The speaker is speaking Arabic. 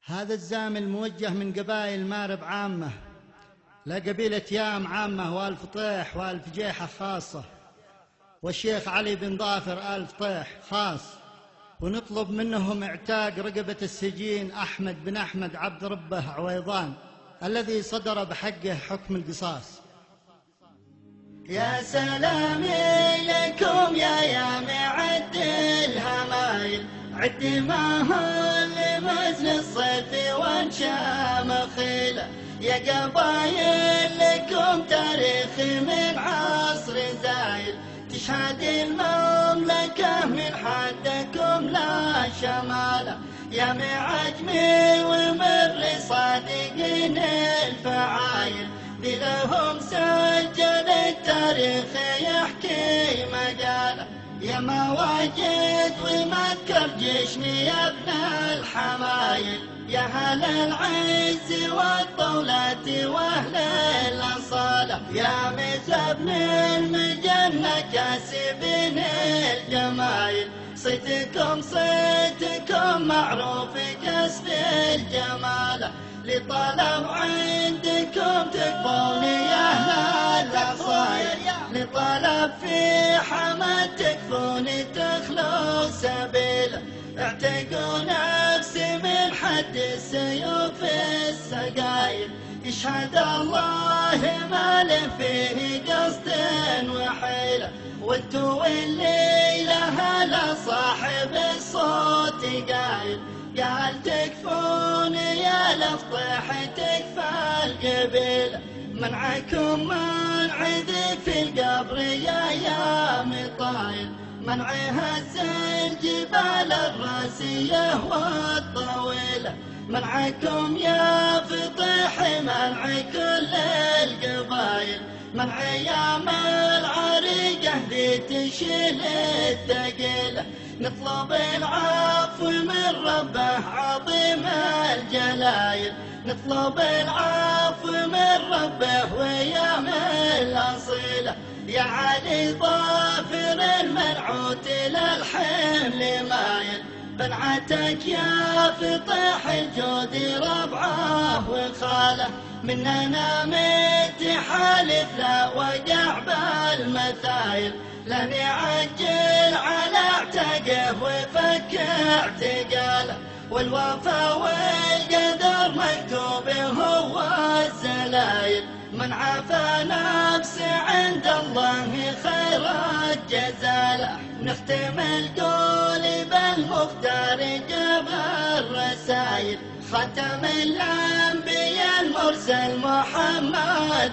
هذا الزامل موجه من قبائل مارب عامة لقبيلة يام عامة وآل فطيح وآل فجيحة خاصة، والشيخ علي بن ظافر آل فطيح خاص، ونطلب منهم اعتاق رقبة السجين أحمد بن أحمد عبد ربه عويضان الذي صدر بحقه حكم القصاص. يا سلامي لكم يا معد الهمايل، عد ما هو لمزن الصيف وانشا مخيله، يا قبايل لكم تاريخ من عصر زايل، تشهد المملكة من حدكم لا شماله، يا معجمي ومر صادقين الفعايل، ذي لهم سجل التاريخ يحكي مقاله، يا مواجد ومذكر جيشني يا ابن الحمايل، يا هل العز والطولة واهل الاصاله، يا مثل ابن المجنة كاسبين الجمايل، صيتكم معروف كسب الجماله، لطلب عندكم تكفون يا اهل الاصايل، لطلب في حمد تكفون تخلو سبيله، اعتقوا نفسي من حد السيوف السقايل، يشهد الله ما له فيه قصد وحيله، وانتو الليله هلا صاحب الصوت قايل، قال تكفون يا الافطيح تكفى القبيله، منعكم منع ذي في القبر يا مطايل، منع هز الجبال الراسيه والطويله، منعكم يا فطيح منع كل القبايل، منع يام العريقه ذي تشيل الثقيله، نطلب العفو من ربه عظيم الجلايل، نطلب العفو من ربه ويام الأصيلة، يا علي ظافر المنعوت للحمل مايل، بنعتك يا فطيح الجود ربعه وخاله، مننا متحالف لا وقع بالمثايل، لن يعجل على اعتقه وفك اعتقاله، والوفا والقدر مكتوب هو الزلايل، من عافى نفسه عند الله خير الجزاله، نختم القول بالمختار قبل رسايل، ختم الانبياء المرسل محمد